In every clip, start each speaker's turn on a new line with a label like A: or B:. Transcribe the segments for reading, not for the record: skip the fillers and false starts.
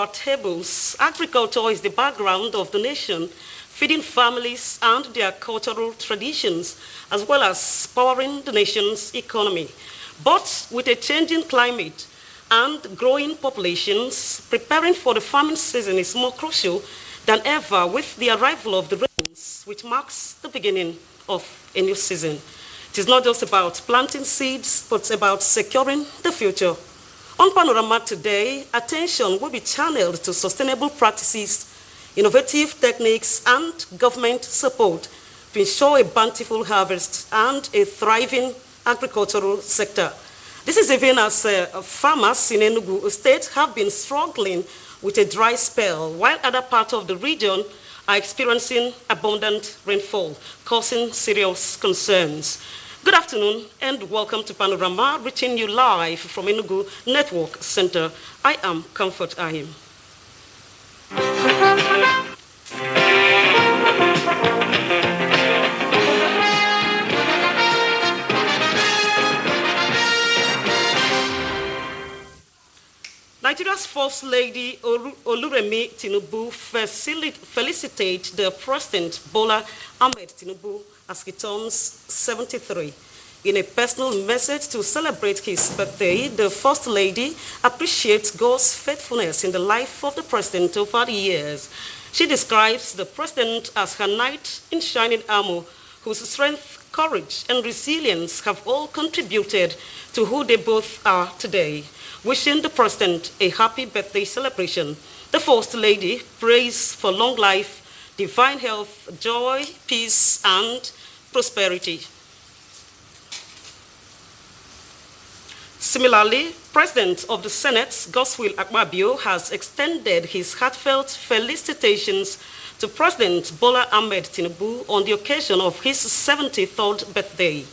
A: our tables, agriculture is the background of the nation, feeding families and their cultural traditions, as well as powering the nation's economy. But with a changing climate and growing populations, preparing for the farming season is more crucial than ever with the arrival of the rains, which marks the beginning of a new season. It is not just about planting seeds, but about securing the future. On Panorama today, attention will be channeled to sustainable practices, innovative techniques, and government support to ensure a bountiful harvest and a thriving agricultural sector. This is even as farmers in Enugu State have been struggling with a dry spell, while other parts of the region are experiencing abundant rainfall, causing serious concerns. Good afternoon and welcome to Panorama, reaching you live from Enugu Network Center. I am Comfort Ahim. Nigeria's First Lady Oluremi Tinubu felicitated the President Bola Ahmed Tinubu as he turns 73. In a personal message to celebrate his birthday, the First Lady appreciates God's faithfulness in the life of the President over the years. She describes the President as her knight in shining armor, whose strength, courage, and resilience have all contributed to who they both are today. Wishing the President a happy birthday celebration, the First Lady prays for long life, divine health, joy, peace, and prosperity. Similarly, President of the Senate, Godswill Akpabio, has extended his heartfelt felicitations to President Bola Ahmed Tinubu on the occasion of his 73rd birthday.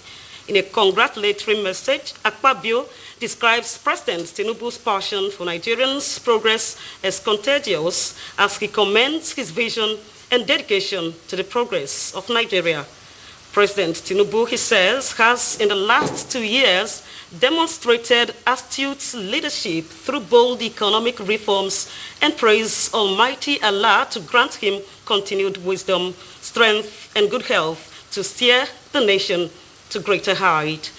A: In a congratulatory message, Akpabio describes President Tinubu's passion for Nigerians' progress as contagious as he commends his vision and dedication to the progress of Nigeria. President Tinubu, he says, has in the last 2 years demonstrated astute leadership through bold economic reforms and prays Almighty Allah to grant him continued wisdom, strength, and good health to steer the nation to greater height.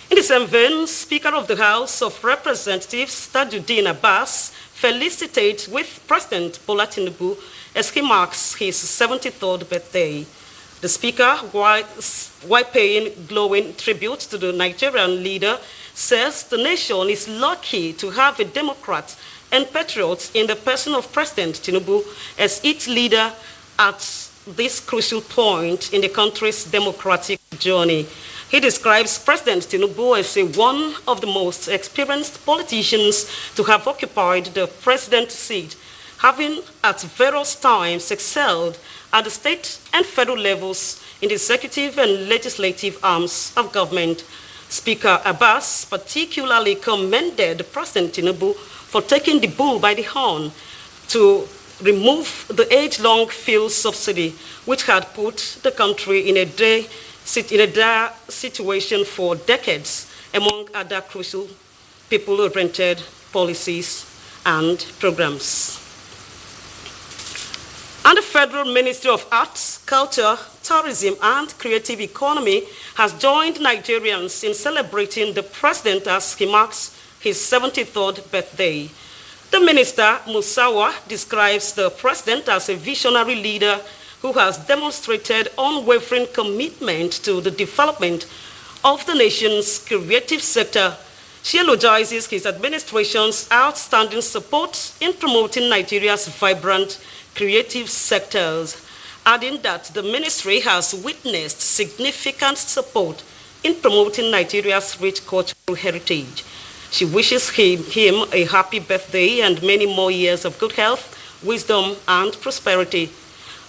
A: In the same vein, Speaker of the House of Representatives, Tajuddin Abbas, felicitates with President Bola Tinubu as he marks his 73rd birthday. The Speaker, while paying glowing tribute to the Nigerian leader, says the nation is lucky to have a Democrat and patriot in the person of President Tinubu as its leader at this crucial point in the country's democratic journey. He describes President Tinubu as one of the most experienced politicians to have occupied the presidency seat, having at various times excelled at the state and federal levels in the executive and legislative arms of government. Speaker Abbas particularly commended President Tinubu for taking the bull by the horn to remove the age-long fuel subsidy, which had put the country in a dire situation for decades, among other crucial people-oriented policies and programs. And the Federal Ministry of Arts, Culture, Tourism, and Creative Economy has joined Nigerians in celebrating the President as he marks his 73rd birthday. The Minister, Musawa, describes the President as a visionary leader who has demonstrated unwavering commitment to the development of the nation's creative sector. She eulogizes his administration's outstanding support in promoting Nigeria's vibrant creative sectors, adding that the ministry has witnessed significant support in promoting Nigeria's rich cultural heritage. She wishes him a happy birthday and many more years of good health, wisdom, and prosperity.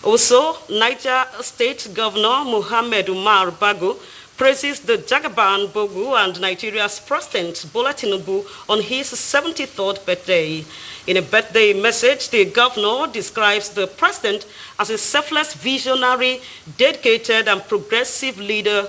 A: Also, Niger State Governor Muhammad Umar Bago praises the Jagaban Bogu and Nigeria's President Bola Tinubu on his 73rd birthday. In a birthday message, the governor describes the president as a selfless visionary, dedicated, and progressive leader.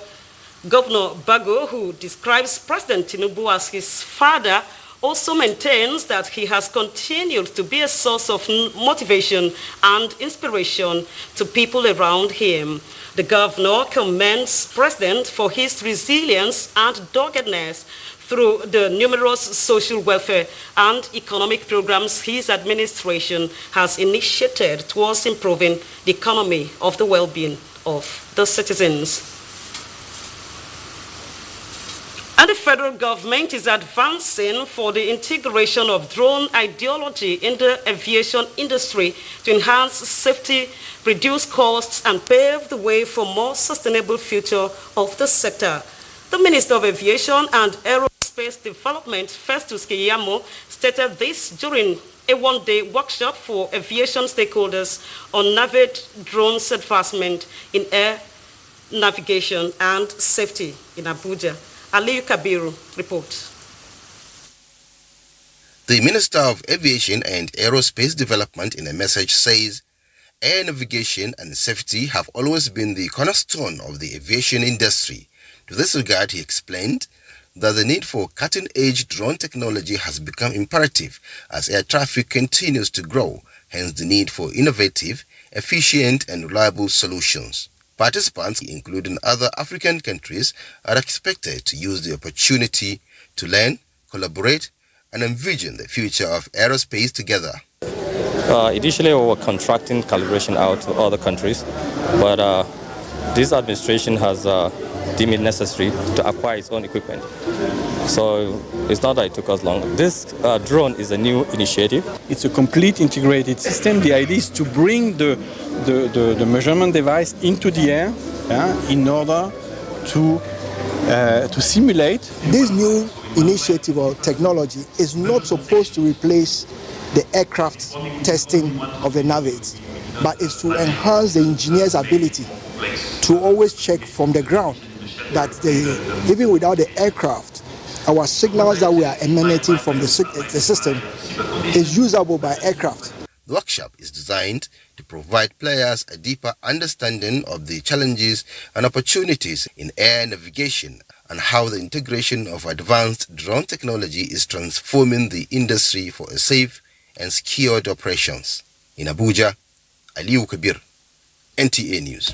A: Governor Bago, who describes President Tinubu as his father, also maintains that he has continued to be a source of motivation and inspiration to people around him. The governor commends President for his resilience and doggedness through the numerous social welfare and economic programs his administration has initiated towards improving the economy of the well-being of the citizens. And the federal government is advancing for the integration of drone ideology in the aviation industry to enhance safety, reduce costs, and pave the way for more sustainable future of the sector. The Minister of Aviation and Aerospace Development, Festus Keyamo, stated this during a one-day workshop for aviation stakeholders on NAVAID drones advancement in air navigation and safety in Abuja. Aliyu Kabiru reports.
B: The Minister of Aviation and Aerospace Development in a message says, air navigation and safety have always been the cornerstone of the aviation industry. To this regard, he explained that the need for cutting-edge drone technology has become imperative as air traffic continues to grow, hence the need for innovative, efficient and reliable solutions. Participants, including other African countries, are expected to use the opportunity to learn, collaborate, and envision the future of aerospace together.
C: Initially, we were contracting calibration out to other countries, but this administration has deemed it necessary to acquire its own equipment. So it's not that it took us long. This drone is a new initiative.
D: It's a complete integrated system. The idea is to bring the measurement device into the air in order to simulate.
E: This new initiative or technology is not supposed to replace the aircraft testing of the NAVAIDs, but it's to enhance the engineer's ability to always check from the ground that even without the aircraft, our signals that we are emanating from the system is usable by aircraft.
B: The workshop is designed to provide players a deeper understanding of the challenges and opportunities in air navigation and how the integration of advanced drone technology is transforming the industry for a safe and secured operations. In Abuja, Aliyu Kabir, NTA News.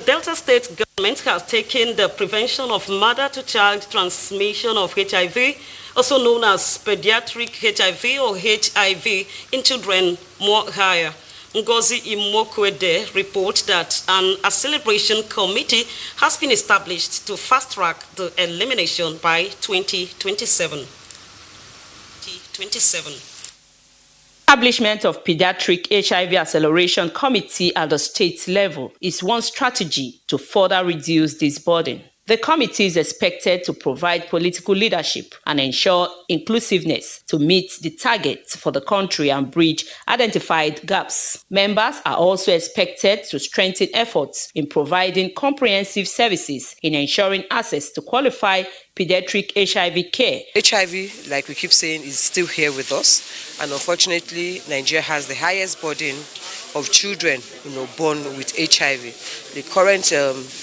A: Delta State government has taken the prevention of mother-to-child transmission of HIV, also known as pediatric HIV or HIV, in children more higher. Ngozi Imokwede reports that a celebration committee has been established to fast-track the elimination by 2027.
F: Establishment of Pediatric HIV Acceleration Committee at the state level is one strategy to further reduce this burden. The committee is expected to provide political leadership and ensure inclusiveness to meet the targets for the country and bridge identified gaps. Members are also expected to strengthen efforts in providing comprehensive services in ensuring access to qualified pediatric HIV care.
G: HIV, like we keep saying, is still here with us, and unfortunately, Nigeria has the highest burden of children, born with HIV. The current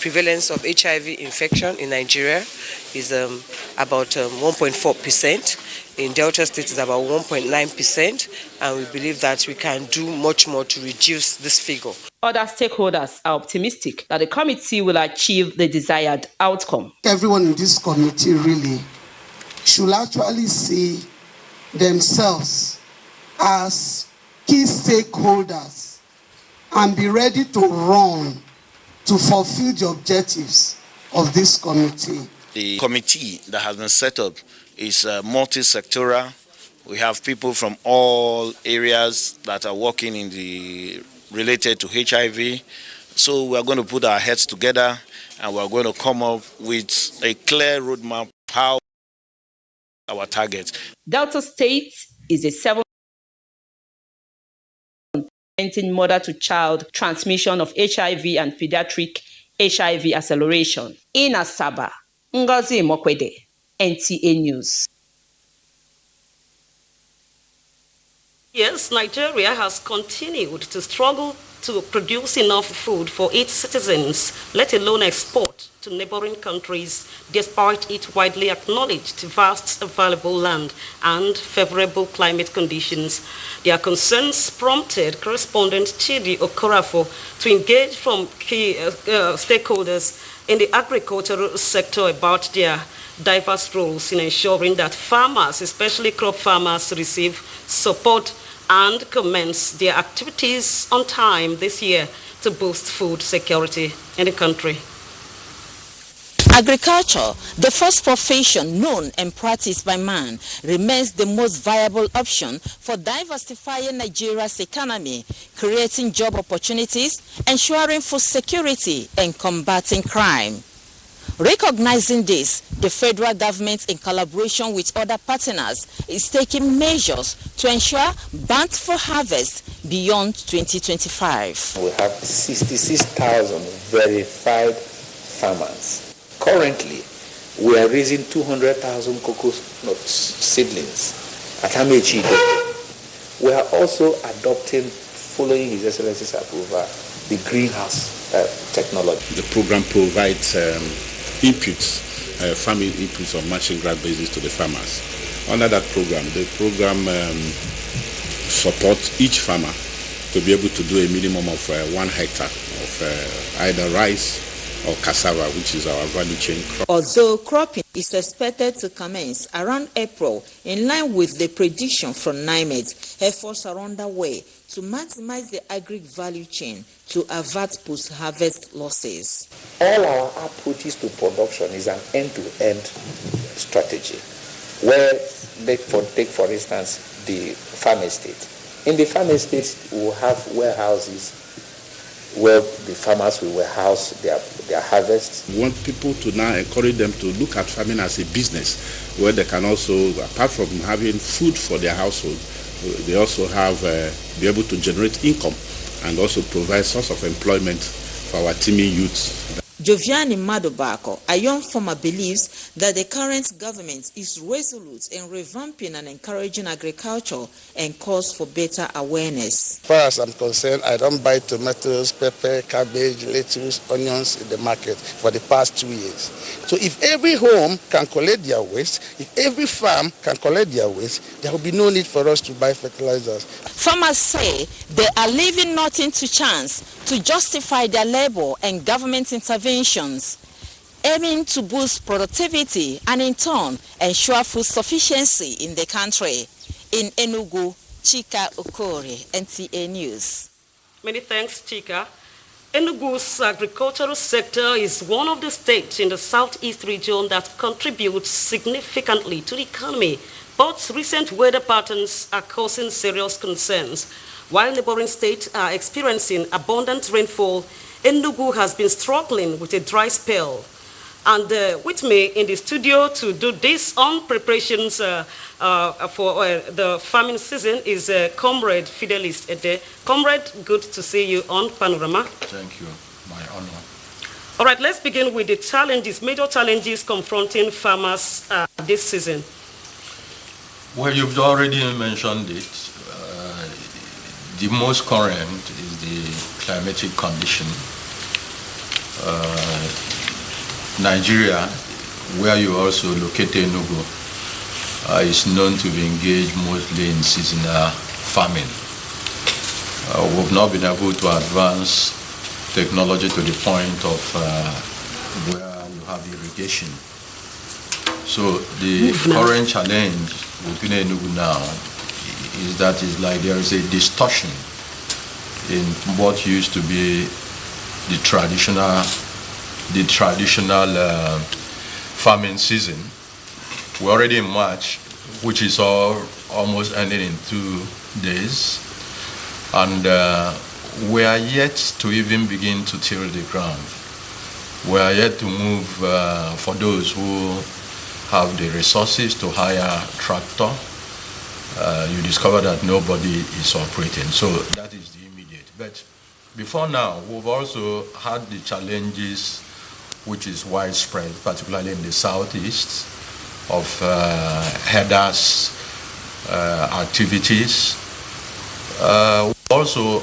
G: prevalence of HIV infection in Nigeria is about 1.4%. In Delta State, it's about 1.9%, and we believe that we can do much more to reduce this figure.
F: Other stakeholders are optimistic that the committee will achieve the desired outcome.
H: Everyone in this committee really should actually see themselves as key stakeholders and be ready to run to fulfill the objectives of this committee.
I: The committee that has been set up is multi-sectoral. We have people from all areas that are working in the related to HIV. So we are going to put our heads together and we are going to come up with a clear roadmap how our target.
F: Delta State is a 7 mother-to-child transmission of HIV and pediatric HIV acceleration. In Asaba, Ngozi Imokwede, NTA News.
A: Yes, Nigeria has continued to struggle to produce enough food for its citizens, let alone export to neighboring countries despite its widely acknowledged vast available land and favorable climate conditions. Their concerns prompted correspondent Chidi Okorafo to engage from key stakeholders in the agricultural sector about their diverse roles in ensuring that farmers, especially crop farmers, receive support and commence their activities on time this year to boost food security in the country.
J: Agriculture, the first profession known and practiced by man, remains the most viable option for diversifying Nigeria's economy, creating job opportunities, ensuring food security, and combating crime. Recognizing this, the federal government, in collaboration with other partners, is taking measures to ensure bountiful harvest beyond 2025.
K: We have 66,000 verified farmers. Currently, we are raising 200,000 cocoa nut seedlings at Amechi. We are also adopting, following His Excellency's approval, the greenhouse technology.
L: The program provides farming inputs on matching grant basis to the farmers. Under that program, the program supports each farmer to be able to do a minimum of 1 hectare of either rice or cassava, which is our value chain crop.
J: Although cropping is expected to commence around April, in line with the prediction from NIMED, efforts are underway to maximize the agri value chain to avert post-harvest losses.
K: All our approaches to production is an end-to-end strategy, where take for instance the farm estate. In the farm estate, we will have warehouses where the farmers will warehouse their harvest.
L: We want people to now encourage them to look at farming as a business, where they can also, apart from having food for their household, they also have be able to generate income and also provide source of employment for our teeming youths.
J: Joviani Madobako, a young farmer, believes that the current government is resolute in revamping and encouraging agriculture and calls for better awareness.
M: As far as I'm concerned, I don't buy tomatoes, pepper, cabbage, lettuce, onions in the market for the past 2 years. So if every home can collect their waste, if every farm can collect their waste, there will be no need for us to buy fertilizers.
J: Farmers say they are leaving nothing to chance to justify their labor and government interventions, aiming to boost productivity and in turn ensure food sufficiency in the country. In Enugu, Chika Okore, NTA News.
A: Many thanks, Chika. Enugu's agricultural sector is one of the states in the southeast region that contributes significantly to the economy, but recent weather patterns are causing serious concerns. While neighboring states are experiencing abundant rainfall, Enugu has been struggling with a dry spell. And with me in the studio to do this on preparations for the farming season is Comrade Fidelis Ede. Comrade, good to see you on Panorama.
N: Thank you, my honor.
A: All right, let's begin with the challenges, major challenges confronting farmers this season.
N: Well, you've already mentioned it. The most current is the climatic condition. Nigeria, where you also located Enugu, is known to be engaged mostly in seasonal farming. We've not been able to advance technology to the point of where you have irrigation. So the current challenge within Enugu now is that it's like there is a distortion in what used to be the traditional farming season. We're already in March, which is almost ending in 2 days, and we are yet to even begin to till the ground. We are yet to move for those who have the resources to hire tractor. You discover that nobody is operating, so that is the immediate. But before now, we've also had the challenges which is widespread, particularly in the southeast, of headers activities. Also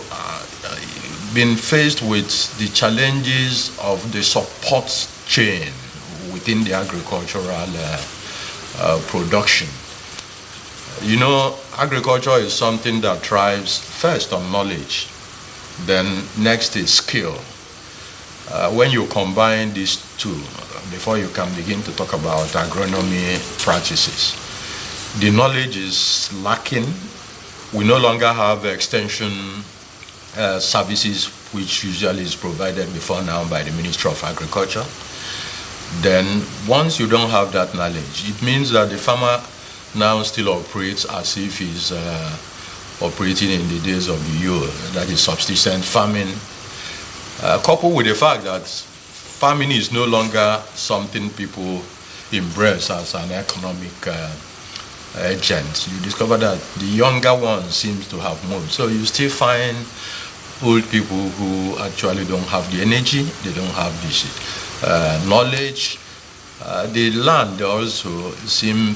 N: been faced with the challenges of the support chain within the agricultural production. You know, agriculture is something that thrives first on knowledge, then next is skill. When you combine these two, before you can begin to talk about agronomy practices, the knowledge is lacking. We no longer have extension services, which usually is provided before now by the Ministry of Agriculture. Then once you don't have that knowledge, it means that the farmer now still operates as if he's operating in the days of the yore, that is subsistence farming, coupled with the fact that farming is no longer something people embrace as an economic agent. You discover that the younger ones seems to have moved. So you still find old people who actually don't have the energy, they don't have this knowledge. The land also seem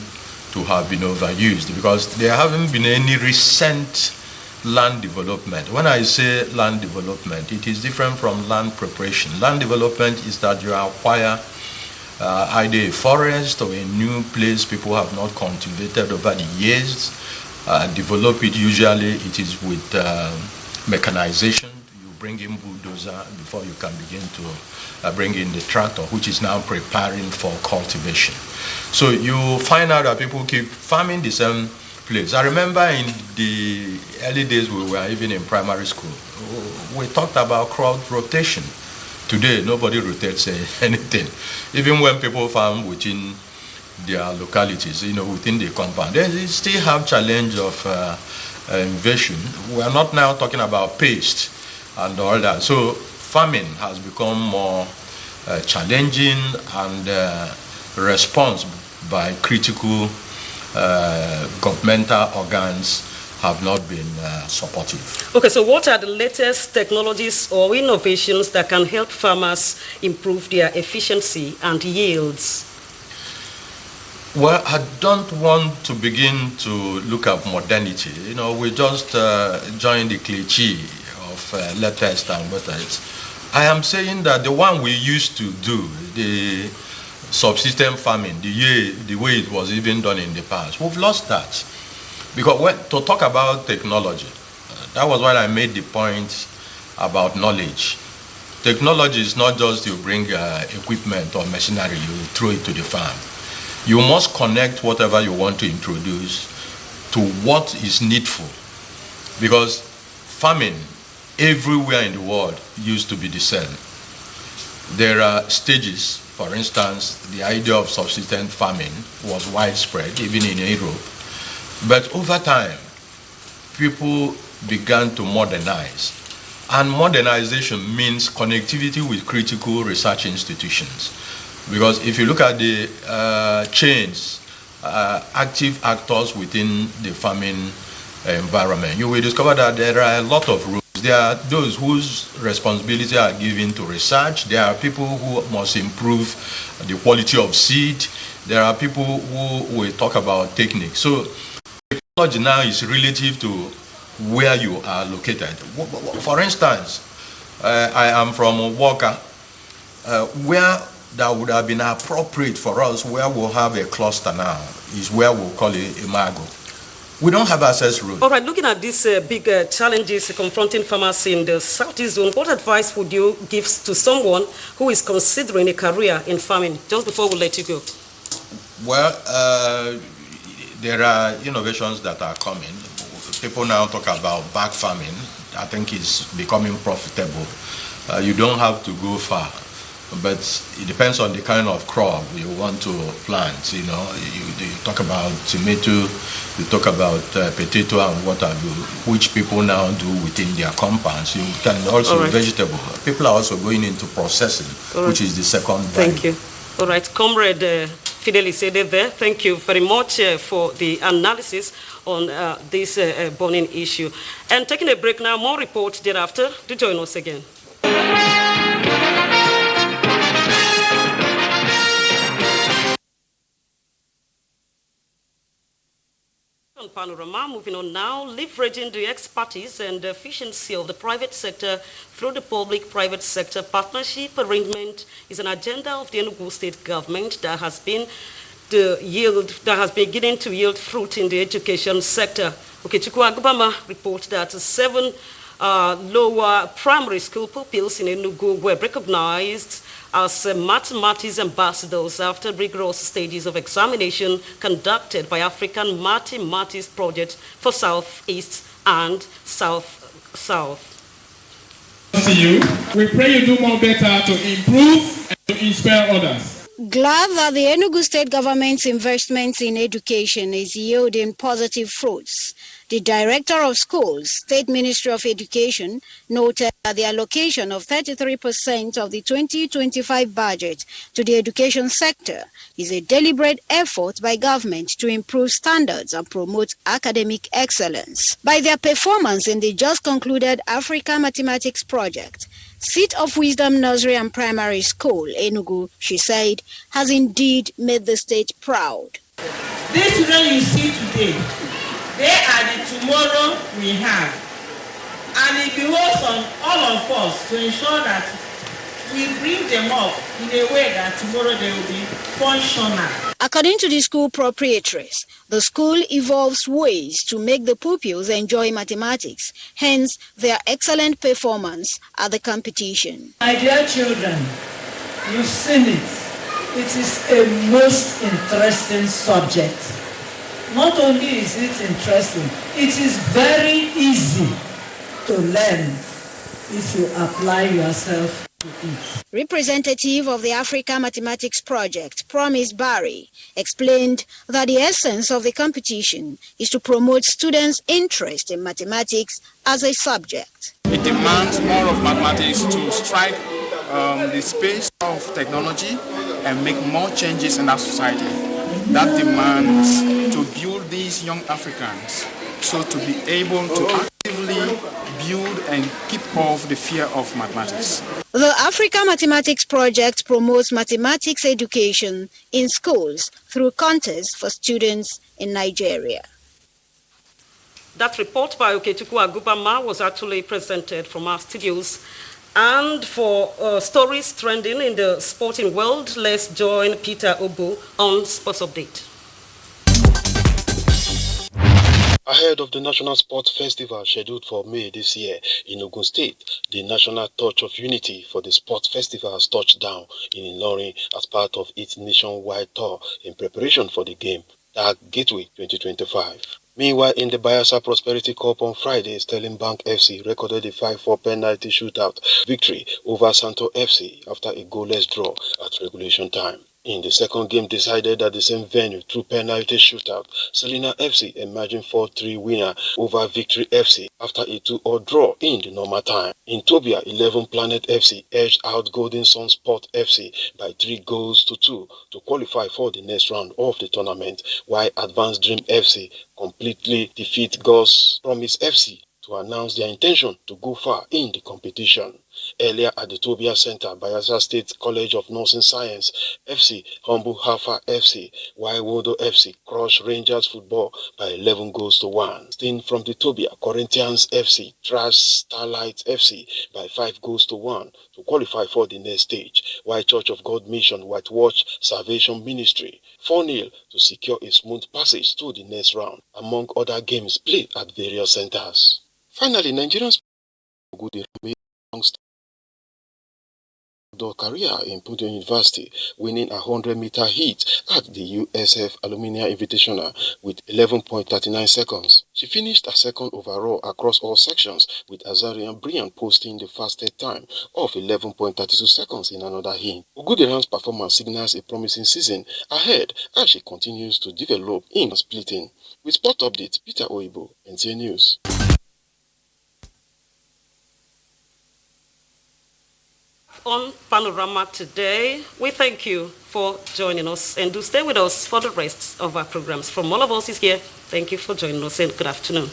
N: to have been overused because there haven't been any recent land development. When I say land development, it is different from land preparation. Land development is that you acquire either a forest or a new place people have not cultivated over the years, develop it. Usually it is with mechanization. You bring in bulldozer before you can begin to bring in the tractor, which is now preparing for cultivation. So you find out that people keep farming the same place. I remember in the early days we were even in primary school, we talked about crop rotation. Today, nobody rotates anything. Even when people farm within their localities, within the compound, they still have challenge of invasion. We are not now talking about paste and all that. So farming has become more challenging, and response by critical governmental organs have not been supportive.
A: Okay, so what are the latest technologies or innovations that can help farmers improve their efficiency and yields?
N: Well, I don't want to begin to look at modernity. We just joined the cliché of latest and what else. I am saying that the one we used to do, the subsistence farming, the way it was even done in the past, we've lost that. Because to talk about technology, that was why I made the point about knowledge. Technology is not just you bring equipment or machinery, you throw it to the farm. You must connect whatever you want to introduce to what is needful. Because farming everywhere in the world used to be the same. There are stages. For instance, the idea of subsistence farming was widespread, even in Europe. But over time, people began to modernize. And modernization means connectivity with critical research institutions. Because if you look at the chains, active actors within the farming environment, you will discover that there are a lot of rules. There are those whose responsibility are given to research. There are people who must improve the quality of seed. There are people who will talk about techniques. So technology now is relative to where you are located. For instance, I am from Walker, where that would have been appropriate for us, where we'll have a cluster now, is where we'll call it Imago. We don't have access roads.
A: All right, looking at these big challenges confronting farmers in the Southeast Zone, what advice would you give to someone who is considering a career in farming, just before we let you go?
N: Well, there are innovations that are coming. People now talk about bag farming. I think it's becoming profitable. You don't have to go far, but it depends on the kind of crop you want to plant. You talk about tomato, you talk about potato and what have you, which people now do within their compounds. You can also vegetable. People are also going into processing, which is the second value.
A: Thank you. All right, Comrade Fideli Sede there, thank you very much for the analysis on this burning issue. And taking a break now, more reports thereafter. Do join us again. Panorama. Moving on now, leveraging the expertise and efficiency of the private sector through the public-private sector partnership arrangement is an agenda of the Enugu State government that has been beginning to yield fruit in the education sector. Okechukwu Agubama reports that 7 lower primary school pupils in Enugu were recognized as mathematics ambassadors after rigorous stages of examination conducted by African Mathematics Project for Southeast and South.
O: To you, we pray you do more better to improve and to inspire others.
P: Glad that the Enugu State government's investments in education is yielding positive fruits. The Director of Schools, State Ministry of Education, noted that the allocation of 33% of the 2025 budget to the education sector is a deliberate effort by government to improve standards and promote academic excellence. By their performance in the just concluded Africa Mathematics Project, Seat of Wisdom Nursery and Primary School, Enugu, she said, has indeed made the state proud.
Q: These children you see today, they are the tomorrow we have. And it behoves on all of us to ensure that we bring them up in a way that tomorrow they will be functional.
P: According to the school proprietaries, the school evolves ways to make the pupils enjoy mathematics, hence their excellent performance at the competition.
R: My dear children, you've seen it. It is a most interesting subject. Not only is it interesting, it is very easy to learn if you apply yourself to it.
P: Representative of the Africa Mathematics Project, Promise Barry, explained that the essence of the competition is to promote students' interest in mathematics as a subject.
S: It demands more of mathematics to strike the space of technology and make more changes in our society. That demands to build these young Africans so to be able to actively build and keep off the fear of mathematics.
P: The Africa Mathematics Project promotes mathematics education in schools through contests for students in Nigeria.
A: That report by Okechukwu Agubama was actually presented from our studios. And for stories trending in the sporting world, let's join Peter Obu on Sports Update.
T: Ahead of the National Sports Festival scheduled for May this year in Ogun State, the National Touch of Unity for the Sports Festival has touched down in Ilorin as part of its nationwide tour in preparation for the game, Tag Gateway 2025. Meanwhile, in the Bayelsa Prosperity Cup on Friday, Sterling Bank FC recorded a 5-4 penalty shootout victory over Santo FC after a goalless draw at regulation time. In the second game decided at the same venue through penalty shootout, Selina FC emerging 4-3 winner over Victory FC after a 2-2 draw in the normal time. In Tobia, 11 Planet FC edged out Golden Sun Sport FC by 3-2 to qualify for the next round of the tournament, while Advanced Dream FC completely defeat God's Promise FC to announce their intention to go far in the competition. Earlier at the Tobia Center, Bayelsa State College of Nursing Science FC humble Hafa FC, while Wodo FC crushed Rangers Football by 11-1. Staying from the Tobia, Corinthians FC thrashed Starlight FC by 5-1 to qualify for the next stage, while Church of God Mission whitewashed Salvation Ministry 4-0 to secure a smooth passage to the next round, among other games played at various centers. Finally, Nigerians career in Punto University, winning a 100-meter heat at the USF Alumni Invitational with 11.39 seconds. She finished a second overall across all sections, with Azarian Brian posting the fastest time of 11.32 seconds in another heat. Uguderan's performance signals a promising season ahead as she continues to develop in splitting. With Sport Update, Peter Oibo, NTA News.
A: On Panorama today, we thank you for joining us, and do stay with us for the rest of our programs. From all of us is here, thank you for joining us and good afternoon.